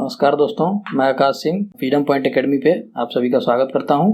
नमस्कार दोस्तों, मैं Akash Singh freedom point academy पे आप सभी का स्वागत करता हूं।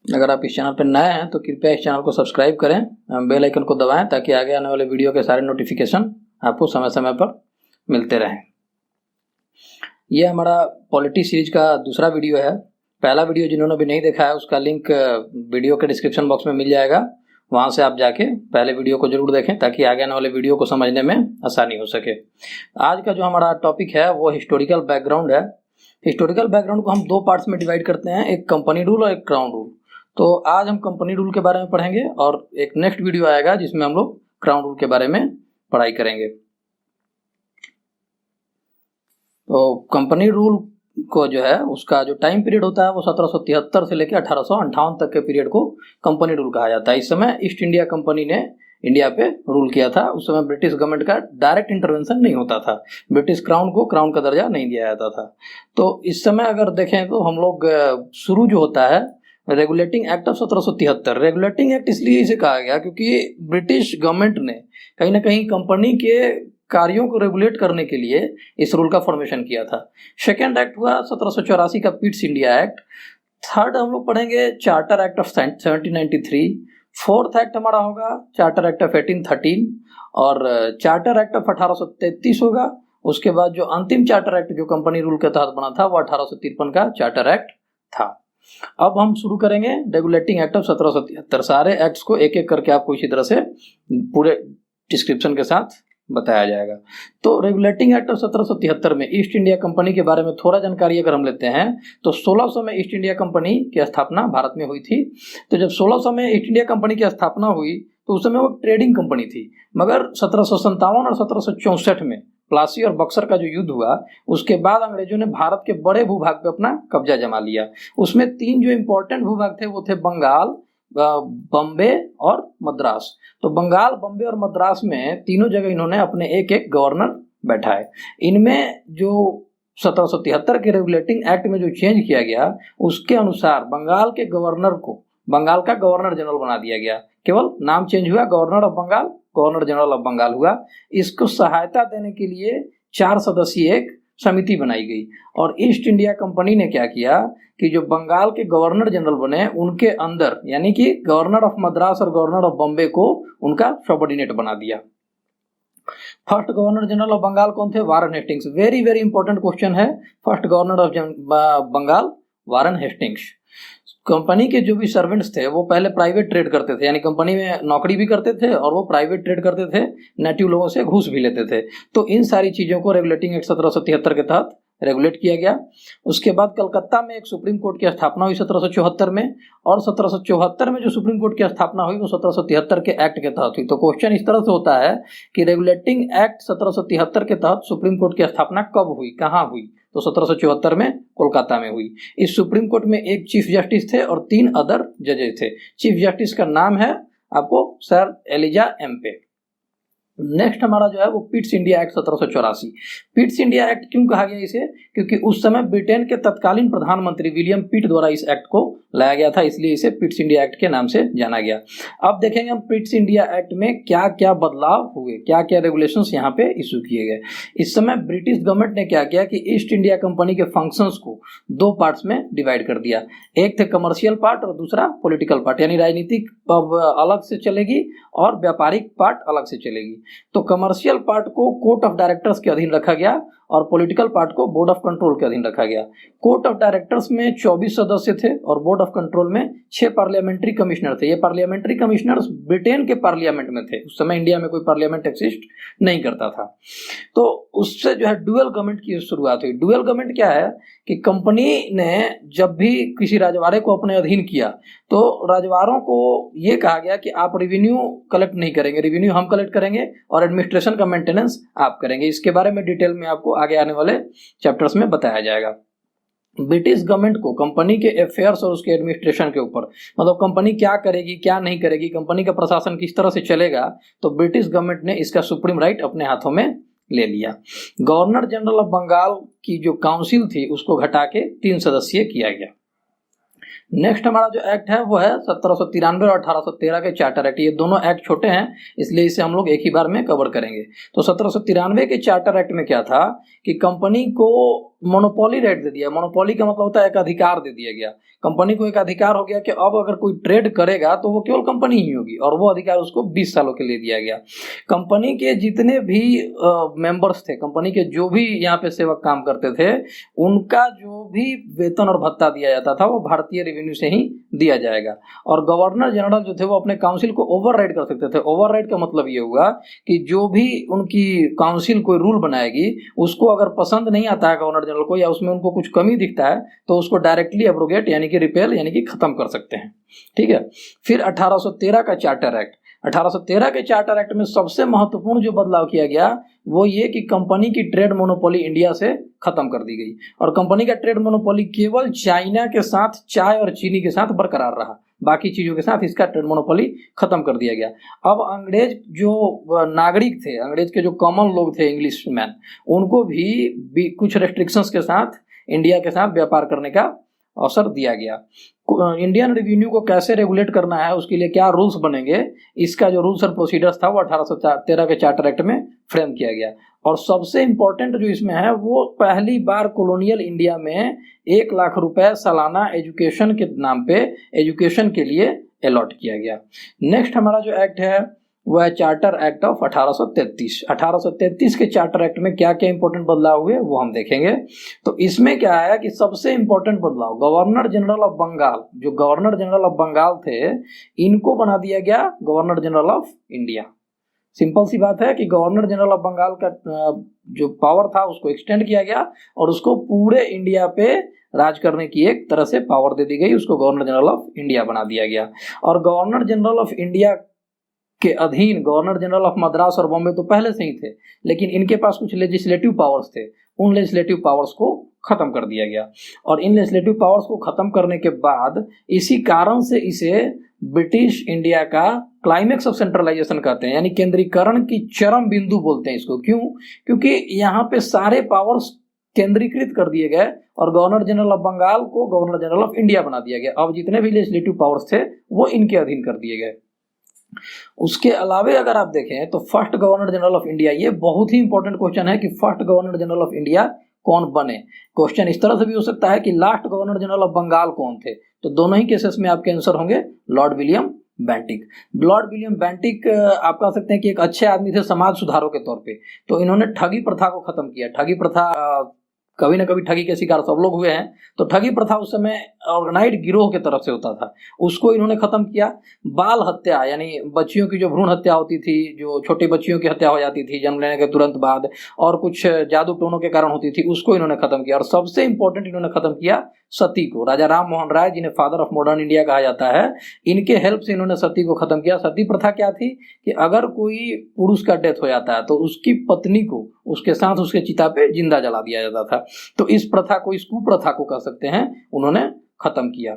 अगर आप इस चैनल पर नए हैं तो कृपया इस चैनल को सब्सक्राइब करें, बेल आइकन को दबाएं ताकि आगे आने वाले वीडियो के सारे नोटिफिकेशन आपको समय समय पर मिलते रहें। यह हमारा पॉलिटी सीरीज का दूसरा वीडियो है। पहला वीडियो जिन्होंने भी नहीं देखा है उसका लिंक वीडियो के डिस्क्रिप्शन बॉक्स में मिल जाएगा, वहाँ से आप जाके पहले वीडियो को जरूर देखें ताकि आगे आने वाले वीडियो को समझने में आसानी हो सके। आज का जो हमारा टॉपिक है वो हिस्टोरिकल बैकग्राउंड है। हिस्टोरिकल बैकग्राउंड को हम दो पार्ट्स में डिवाइड करते हैं, एक कंपनी रूल और एक क्राउन रूल। तो आज हम कंपनी रूल के बारे में पढ़ेंगे और एक नेक्स्ट वीडियो आएगा जिसमें हम लोग क्राउन रूल के बारे में पढ़ाई करेंगे। तो कंपनी रूल को जो है उसका जो टाइम पीरियड होता है वो 1773 से लेकर 1858 तक के पीरियड को कंपनी रूल कहा जाता है। इस समय ईस्ट इंडिया कंपनी ने इंडिया पे रूल किया था। उस समय ब्रिटिश गवर्नमेंट का डायरेक्ट इंटरवेंशन नहीं होता था, ब्रिटिश क्राउन को क्राउन का दर्जा नहीं दिया जाता था। तो इस समय अगर देखें तो हम लोग शुरू जो होता है regulating act of 1773। Regulating act इसलिए इसे कहा गया क्योंकि ब्रिटिश गवर्नमेंट ने कहीं ना कहीं कंपनी के कार्यों को रेगुलेट करने के लिए इस रूल का फॉर्मेशन किया था। सेकेंड एक्ट हुआ 1784 का पिट्स इंडिया एक्ट। थर्ड हम लोग पढ़ेंगे charter act of 1793। Fourth act हमारा होगा चार्टर एक्ट ऑफ 1813 और चार्टर एक्ट ऑफ 1833 होगा। उसके बाद जो अंतिम चार्टर एक्ट जो कंपनी रूल के तहत बना था वो 1853 का चार्टर एक्ट था। अब हम शुरू करेंगे रेगुलेटिंग एक्ट ऑफ 1773। सारे एक्ट्स को एक एक करके आपको इसी तरह से पूरे डिस्क्रिप्शन के साथ बताया जाएगा। तो रेगुलेटिंग एक्ट ऑफ 1773 में ईस्ट इंडिया कंपनी के बारे में थोड़ा जानकारी अगर हम लेते हैं तो 1600 में ईस्ट इंडिया कंपनी की स्थापना भारत में हुई थी। तो जब 1600 में ईस्ट इंडिया कंपनी की स्थापना हुई तो उस समय वो ट्रेडिंग कंपनी थी, मगर 1757 और 1764 में प्लासी और बक्सर का जो युद्ध हुआ उसके बाद अंग्रेजों ने भारत के बड़े भूभाग पे अपना कब्जा जमा लिया। उसमें तीन जो इंपॉर्टेंट भूभाग थे वो थे बंगाल, बॉम्बे और मद्रास। तो बंगाल, बॉम्बे और मद्रास में तीनों जगह इन्होंने अपने एक एक गवर्नर बैठाए। इनमें जो 1773 के रेगुलेटिंग एक्ट में जो चेंज किया गया उसके अनुसार बंगाल के गवर्नर को बंगाल का गवर्नर जनरल बना दिया गया। केवल नाम चेंज हुआ, governor of Bengal governor general of Bengal हुआ। इसको सहायता देने के लिए 4 सदस्यीय एक समिति बनाई गई और ईस्ट इंडिया कंपनी ने क्या किया कि जो बंगाल के गवर्नर जनरल बने उनके अंदर यानी कि गवर्नर ऑफ मद्रास और गवर्नर ऑफ बॉम्बे को उनका सबऑर्डिनेट बना दिया। First governor general of Bengal कौन थे? Warren Hastings. Very very important question है। First governor of Bengal Warren Hastings. Company के जो भी सर्वेंट्स थे वो पहले प्राइवेट ट्रेड करते थे, यानी कंपनी में नौकरी भी करते थे और वो प्राइवेट ट्रेड करते थे, नेटिव लोगों से घूस भी लेते थे। तो इन सारी चीजों को रेगुलेटिंग एक्ट 1773 के तहत रेगुलेट किया गया। उसके बाद कलकत्ता में एक सुप्रीम कोर्ट की स्थापना हुई 1774 में, और 1774 में जो सुप्रीम कोर्ट की स्थापना हुई वो 1773 के एक्ट के तहत हुई। तो क्वेश्चन इस तरह से होता है कि रेगुलेटिंग एक्ट 1773 के तहत सुप्रीम कोर्ट की स्थापना कब हुई, कहाँ हुई? तो 1774 में कोलकाता में हुई। इस सुप्रीम कोर्ट में एक चीफ जस्टिस थे और 3 अदर जजेस थे। चीफ जस्टिस का नाम है आपको सर एलिजा एम्पे। नेक्स्ट हमारा जो है वो Pitt's India act 1784। Pitt's India act क्यों कहा गया इसे? क्योंकि उस समय ब्रिटेन के तत्कालीन प्रधानमंत्री विलियम पिट द्वारा इस एक्ट को लाया गया था, इसलिए इसे पिट्स इंडिया एक्ट के नाम से जाना गया। अब देखेंगे हम पिट्स इंडिया एक्ट में क्या क्या बदलाव हुए, क्या क्या रेगुलेशंस यहाँ पे इशू किए गए। इस समय ब्रिटिश गवर्नमेंट ने क्या किया कि ईस्ट इंडिया कंपनी के फंक्शंस को 2 पार्ट्स में डिवाइड कर दिया। एक थे कमर्शियल पार्ट और दूसरा पॉलिटिकल पार्ट, यानी राजनीतिक अलग से चलेगी और व्यापारिक पार्ट अलग से चलेगी। तो कमर्शियल पार्ट को कोर्ट ऑफ डायरेक्टर्स के अधीन रखा गया और पॉलिटिकल पार्ट को बोर्ड ऑफ कंट्रोल के अधीन रखा गया। कोर्ट ऑफ डायरेक्टर्स में 24 सदस्य थे और बोर्ड ऑफ कंट्रोल में 6 पार्लियामेंट्री कमिश्नर थे। ये पार्लियामेंट्री कमिश्नर्स ब्रिटेन के पार्लियामेंट में थे। उस समय इंडिया में कोई पार्लियामेंट एक्सिस्ट नहीं करता था। तो उससे जो है डुअल गवर्नमेंट की शुरुआत हुई। डुअल गवर्नमेंट क्या है कि कंपनी ने जब भी किसी राजवाड़े को अपने अधीन किया तो राजवाड़ों को ये कहा गया कि आप रेवेन्यू कलेक्ट नहीं करेंगे, रेवेन्यू हम कलेक्ट करेंगे और एडमिनिस्ट्रेशन का मेंटेनेंस आप करेंगे। इसके बारे में डिटेल में आपको आगे आने वाले चैप्टर्स में बताया जाएगा। ब्रिटिश गवर्नमेंट को कंपनी के अफेयर्स और उसके एडमिनिस्ट्रेशन के ऊपर, मतलब कंपनी क्या करेगी क्या नहीं करेगी, कंपनी का प्रशासन किस तरह से चलेगा, तो ब्रिटिश गवर्नमेंट ने इसका सुप्रीम राइट अपने हाथों में ले लिया। गवर्नर जनरल ऑफ बंगाल की जो काउंसिल थी उसको घटा के 3 सदस्यीय किया गया। नेक्स्ट हमारा जो एक्ट है वो है 1793 और 1813 के चार्टर एक्ट। ये दोनों एक्ट छोटे हैं इसलिए इसे हम लोग एक ही बार में कवर करेंगे। तो 1793 के चार्टर एक्ट में क्या था कि कंपनी को मोनोपोली राइट दे दिया। मोनोपोली का मतलब होता है एक अधिकार दे दिया गया। कंपनी को एक अधिकार हो गया कि अब अगर कोई ट्रेड करेगा तो वो केवल कंपनी ही होगी, और वो अधिकार उसको 20 सालों के लिए दिया गया। कंपनी के जितने भी मेंबर्स थे, कंपनी के जो भी यहाँ पे सेवक काम करते थे, उनका जो भी वेतन और भत्ता दिया जाता था वो भारतीय रेवेन्यू से ही दिया जाएगा। और गवर्नर जनरल जो थे वो अपने काउंसिल को ओवरराइड कर सकते थे। ओवरराइड का मतलब ये हुआ कि जो भी उनकी काउंसिल कोई रूल बनाएगी उसको अगर पसंद नहीं आता है गवर्नर जनरल को, या उसमें उनको कुछ कमी दिखता है, तो उसको डायरेक्टली एब्रोगेट यानी कि रिपेल यानी कि खत्म कर सकते हैं। ठीक है। फिर 1813 का चार्टर एक्ट। 1813 के चार्टर एक्ट में सबसे महत्वपूर्ण जो बदलाव किया गया वो ये कि कंपनी की ट्रेड मोनोपोली इंडिया से खत्म कर दी गई, और कंपनी का ट्रेड मोनोपोली केवल चाइना के साथ चाय और चीनी के साथ बरकरार रहा। बाकी चीजों के साथ इसका ट्रेड मोनोपोली खत्म कर दिया गया। अब अंग्रेज जो नागरिक थे, अंग्रेज के जो कॉमन लोग थे, इंग्लिश मैन, उनको भी कुछ रेस्ट्रिक्शंस के साथ इंडिया के साथ व्यापार करने का अवसर दिया गया। इंडियन रेवेन्यू को कैसे रेगुलेट करना है, उसके लिए क्या रूल्स बनेंगे, इसका जो रूल्स एंड प्रोसीडर्स था वो 1813 के चार्टर एक्ट में फ्रेम किया गया। और सबसे इंपॉर्टेंट जो इसमें है वो पहली बार कॉलोनियल इंडिया में 1 लाख रुपए सालाना एजुकेशन के नाम पे एजुकेशन के लिए अलॉट किया गया। नेक्स्ट हमारा जो एक्ट है वह है चार्टर एक्ट ऑफ 1833। 1833 के चार्टर एक्ट में क्या क्या इंपॉर्टेंट बदलाव हुए वो हम देखेंगे। तो इसमें क्या है कि सबसे इंपॉर्टेंट बदलाव, गवर्नर जनरल ऑफ बंगाल, जो गवर्नर जनरल ऑफ बंगाल थे, इनको बना दिया गया governor general of India. Simple सी बात है कि गवर्नर जनरल ऑफ बंगाल का जो पावर था उसको एक्सटेंड किया गया और उसको पूरे इंडिया पे राज करने की एक तरह से पावर दे दी गई, उसको गवर्नर जनरल ऑफ इंडिया बना दिया गया। और गवर्नर जनरल ऑफ इंडिया के अधीन गवर्नर जनरल ऑफ मद्रास और बॉम्बे तो पहले से ही थे, लेकिन इनके पास कुछ लेजिस्लेटिव पावर्स थे, उन लेजिस्लेटिव पावर्स को खत्म कर दिया गया। और इन लेजिस्लेटिव पावर्स को खत्म करने के बाद इसी कारण से इसे ब्रिटिश इंडिया का क्लाइमेक्स ऑफ सेंट्रलाइजेशन कहते हैं, यानी केंद्रीकरण की चरम बिंदु बोलते हैं इसको। क्यों? क्योंकि यहाँ पे सारे पावर्स केंद्रीकृत कर दिए गए और गवर्नर जनरल ऑफ बंगाल को गवर्नर जनरल ऑफ इंडिया बना दिया गया। अब जितने भी लेजिस्लेटिव पावर्स थे वो इनके अधीन कर दिए गए। उसके अलावे अगर आप देखें तो first governor general of India, ये बहुत ही इंपॉर्टेंट क्वेश्चन है कि first governor general of India कौन बने। क्वेश्चन इस तरह से भी हो सकता है कि last governor general of Bengal कौन थे, तो दोनों ही केसेस में आपके आंसर होंगे Lord William Bentinck. Lord William Bentinck आप कह सकते हैं कि एक अच्छे आदमी थे समाज सुधारों के तौर पे। तो इन्होंने ठगी प्रथा को खत्म किया। ठगी प्रथा, कभी ना कभी ठगी के शिकार सब लोग हुए हैं, तो ठगी प्रथा उस समय ऑर्गेनाइज्ड गिरोह के तरफ से होता था, उसको इन्होंने खत्म किया। बाल हत्या यानी बच्चियों की जो भ्रूण हत्या होती थी, जो छोटी बच्चियों की हत्या हो जाती थी जन्म लेने के तुरंत बाद, और कुछ जादू टोनों के कारण होती थी, उसको इन्होंने खत्म किया। और सबसे इंपॉर्टेंट इन्होंने खत्म किया सती को। राजा राम मोहन राय, जिन्हें फादर ऑफ मॉडर्न इंडिया कहा जाता है, इनके हेल्प से इन्होंने सती को खत्म किया। सती प्रथा क्या थी कि अगर कोई पुरुष का डेथ हो जाता है तो उसकी पत्नी को उसके साथ उसके चिता पे जिंदा जला दिया जाता था। तो इस प्रथा को, इस कुप्रथा को कह सकते हैं, उन्होंने खत्म किया।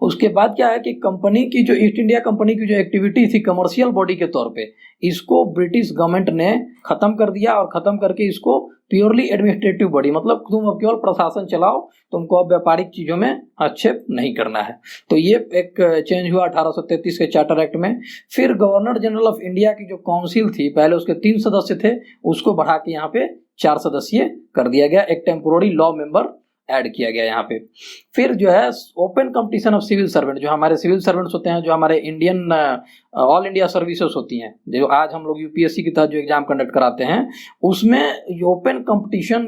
उसके बाद क्या है कि कंपनी की जो ईस्ट इंडिया कंपनी की जो एक्टिविटी थी कमर्शियल बॉडी के तौर पे, इसको ब्रिटिश गवर्नमेंट ने खत्म कर दिया और खत्म करके इसको प्योरली एडमिनिस्ट्रेटिव बॉडी, मतलब तुम अब केवल प्रशासन चलाओ, तुमको अब व्यापारिक चीजों में हस्तक्षेप नहीं करना है। तो ये एक चेंज हुआ 1833 के चार्टर एक्ट में। फिर गवर्नर जनरल ऑफ इंडिया की जो काउंसिल थी, पहले उसके 3 सदस्य थे, उसको बढ़ा के यहाँ पे 4 सदस्यीय कर दिया गया। एक टेम्पोररी लॉ मेंबर ऐड किया गया यहाँ पे। फिर जो है open competition of civil servant, जो हमारे सिविल सर्वेंट्स होते हैं, जो हमारे इंडियन ऑल इंडिया सर्विसेज होती हैं, जो आज हम लोग यूपीएससी के तहत जो एग्जाम कंडक्ट कराते हैं, उसमें ओपन कंपटीशन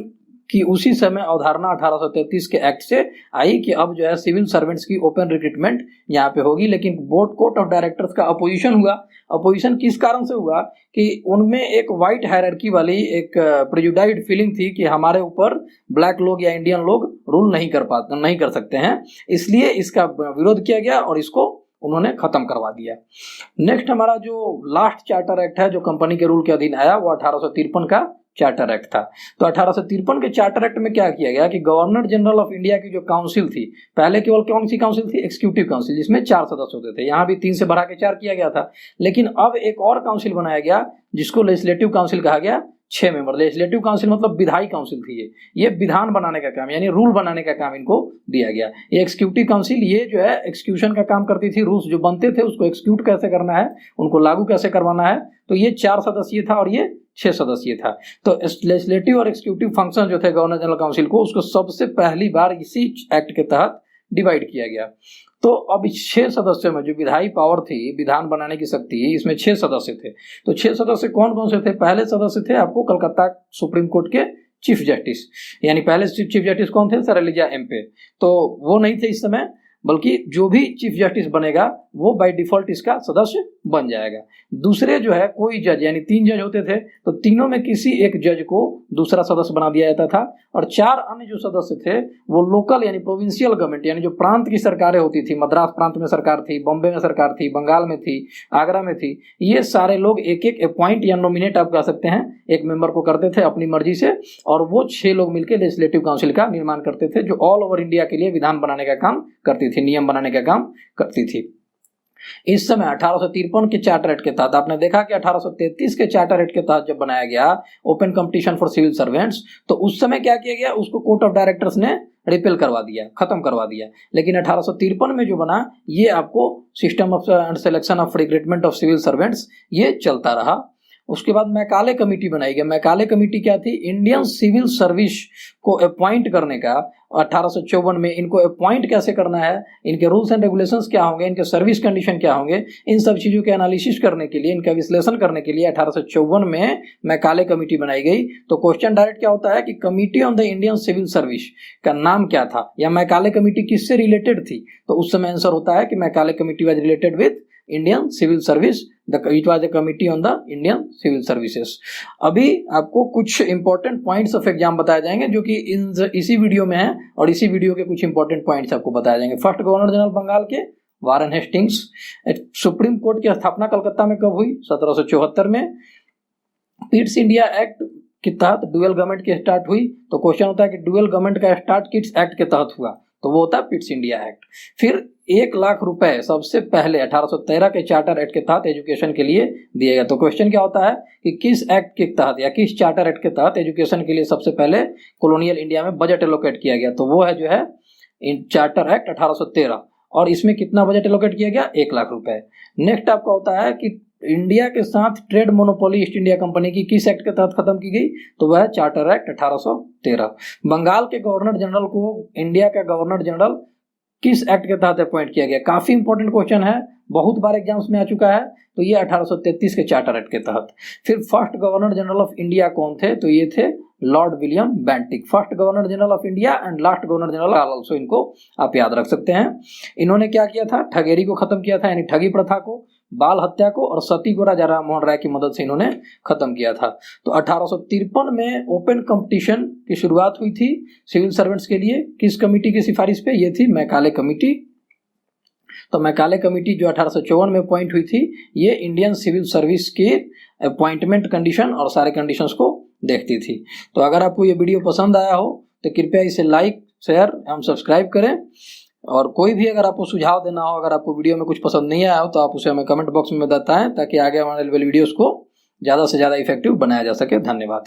की उसी समय अवधारणा 1833 के एक्ट से आई कि अब जो है सिविल सर्वेंट्स की ओपन रिक्रूटमेंट यहाँ पे होगी। लेकिन बोर्ड कोर्ट ऑफ डायरेक्टर्स का अपोजिशन हुआ। अपोजिशन किस कारण से हुआ कि उनमें एक वाइट हायरार्की वाली एक प्रेजुडाइज्ड फीलिंग थी कि हमारे ऊपर ब्लैक लोग या इंडियन लोग रूल नहीं कर सकते हैं, इसलिए इसका विरोध किया गया और इसको उन्होंने खत्म करवा दिया। नेक्स्ट हमारा जो लास्ट चार्टर एक्ट है जो कंपनी के रूल के अधीन आया, वो 1853 का चार्टर एक्ट था। तो 1853 के चार्टर एक्ट में क्या किया गया कि गवर्नर जनरल ऑफ इंडिया की जो काउंसिल थी, पहले केवल कौन सी काउंसिल थी? एक्सिक्यूटिव काउंसिल, जिसमें 4 सदस्य होते थे। यहाँ भी 3 से बढ़ा के 4 किया गया था। लेकिन अब एक और काउंसिल बनाया गया जिसको लेजिस्लेटिव काउंसिल कहा गया, 6 मेंबर। लेजिस्लेटिव काउंसिल मतलब विधायी काउंसिल थी ये विधान बनाने का काम यानी रूल बनाने का काम इनको दिया गया। ये एक्सिक्यूटिव काउंसिल ये जो है एक्सिक्यूशन का काम करती थी, रूल्स जो बनते थे उसको एक्सिक्यूट कैसे करना है, उनको लागू कैसे करवाना है। तो ये 4 सदस्यीय था और ये 6 सदस्यीय था। तो लेजिस्लेटिव और एक्सिक्यूटिव फंक्शन जो थे गवर्नर जनरल काउंसिल को, उसको सबसे पहली बार इसी एक्ट के तहत डिवाइड किया गया। तो अब इस 6 सदस्यों में जो विधायी पावर थी, विधान बनाने की शक्ति, इसमें 6 सदस्य थे। तो 6 सदस्य कौन कौन से थे? पहले सदस्य थे आपको कलकत्ता सुप्रीम कोर्ट के चीफ जस्टिस, यानी पहले चीफ जस्टिस कौन थे? Sir Elijah Impey. तो वो नहीं थे इस समय, बल्कि जो भी चीफ जस्टिस बनेगा वो बाय डिफॉल्ट इसका सदस्य बन जाएगा। दूसरे जो है कोई जज, यानी 3 जज होते थे, तो तीनों में किसी एक जज को दूसरा सदस्य बना दिया जाता था। और 4 अन्य जो सदस्य थे वो लोकल यानी प्रोविंशियल गवर्नमेंट, यानी जो प्रांत की सरकारें होती थी, मद्रास प्रांत में सरकार थी, बॉम्बे में सरकार थी, बंगाल में थी, आगरा में थी, ये सारे लोग एक एक अपॉइंट या नॉमिनेट आप कह सकते हैं एक मेंबर को करते थे अपनी मर्जी से, और वो 6 लोग मिलकर लेजिस्लेटिव काउंसिल का निर्माण करते थे, जो ऑल ओवर इंडिया के लिए विधान बनाने का काम करती थी, नियम बनाने का काम करती थी। इस समय 1853 के चार्टर एक्ट के तहत, आपने देखा कि 1833 के चार्टर एक्ट के तहत जब बनाया गया open competition for civil servants, तो उस समय क्या किया गया, उसको कोर्ट ऑफ डायरेक्टर्स ने रिपेल करवा दिया, खत्म करवा दिया। लेकिन 1853 में जो बना ये आपको system of selection of recruitment of civil servants ये चलता रहा। उसके बाद मैकाले कमेटी बनाई गई। मैकाले कमेटी क्या थी? इंडियन सिविल सर्विस को अपॉइंट करने का 1854 में, इनको अपॉइंट कैसे करना है, इनके रूल्स एंड रेगुलेशंस क्या होंगे, इनके सर्विस कंडीशन क्या होंगे, इन सब चीज़ों के एनालिसिस करने के लिए, इनका विश्लेषण करने के लिए 1854 में मैकाले कमेटी बनाई गई। तो क्वेश्चन डायरेक्ट क्या होता है कि committee on the Indian civil service का नाम क्या था, या मैकाले कमेटी किससे रिलेटेड थी? तो उस समय आंसर होता है कि Macaulay committee was related with Indian civil service, it was a committee on the Indian civil services. अभी आपको कुछ इंपॉर्टेंट पॉइंट्स ऑफ एग्जाम बताए जाएंगे जो कि इसी वीडियो में है, और इसी वीडियो के कुछ इंपॉर्टेंट पॉइंट्स आपको बताए जाएंगे। फर्स्ट, गवर्नर जनरल बंगाल के वारन हेस्टिंग्स। सुप्रीम कोर्ट की स्थापना कलकत्ता में कब हुई? 1774 में। पिट्स इंडिया एक्ट के तहत डुअल गवर्नमेंट की स्टार्ट हुई। तो क्वेश्चन होता है कि डुअल गवर्नमेंट का स्टार्ट किस एक्ट के तहत हुआ? तो वो होता है पिट्स इंडिया एक्ट। फिर 1 लाख रुपए सबसे पहले 1813 के चार्टर एक्ट के तहत एजुकेशन के लिए दिए गए। तो क्वेश्चन क्या होता है कि किस एक्ट के तहत या किस चार्टर एक्ट के तहत एजुकेशन के लिए सबसे पहले कॉलोनियल इंडिया में बजट एलोकेट किया गया? तो वो है जो है चार्टर एक्ट 1813, और इसमें कितना बजट एलोकेट किया गया? 1 लाख रुपए। नेक्स्ट आपका होता है कि इंडिया के साथ trade monopoly east India company की किस एक्ट के तहत खत्म की गई? तो वह है चार्टर एक्ट 1813। बंगाल के गवर्नर जनरल को इंडिया का गवर्नर जनरल किस एक्ट के तहत अपॉइंट किया गया? काफी इंपॉर्टेंट क्वेश्चन है, बहुत बार एग्जाम्स में आ चुका है। तो ये 1833 के चार्टर एक्ट के तहत। फिर first governor general of India कौन थे? तो ये थे Lord William Bentinck, first governor general of India and last governor general also, इनको आप याद रख सकते हैं। इन्होंने क्या किया था? ठगेरी को खत्म किया था, यानी ठगी प्रथा को, बाल हत्या को, और सती को राजा राम मोहन राय की मदद से इन्होंने खत्म किया था। तो 1853 में ओपन कंपटीशन की शुरुआत हुई थी सिविल सर्वेंट्स के लिए। किस कमेटी की सिफारिश पे? ये थी मैकाले कमेटी। तो मैकाले कमेटी जो 1854 में अपॉइंट हुई थी, ये इंडियन सिविल सर्विस के अपॉइंटमेंट कंडीशन और सारे कंडीशंस को देखती थी। तो अगर आपको ये वीडियो पसंद आया हो तो कृपया इसे लाइक, शेयर एवं सब्सक्राइब करें। और कोई भी अगर आपको सुझाव देना हो, अगर आपको वीडियो में कुछ पसंद नहीं आया हो, तो आप उसे हमें कमेंट बॉक्स में बताएं, ताकि आगे आने वाले वीडियोस को ज़्यादा से ज़्यादा इफेक्टिव बनाया जा सके। धन्यवाद।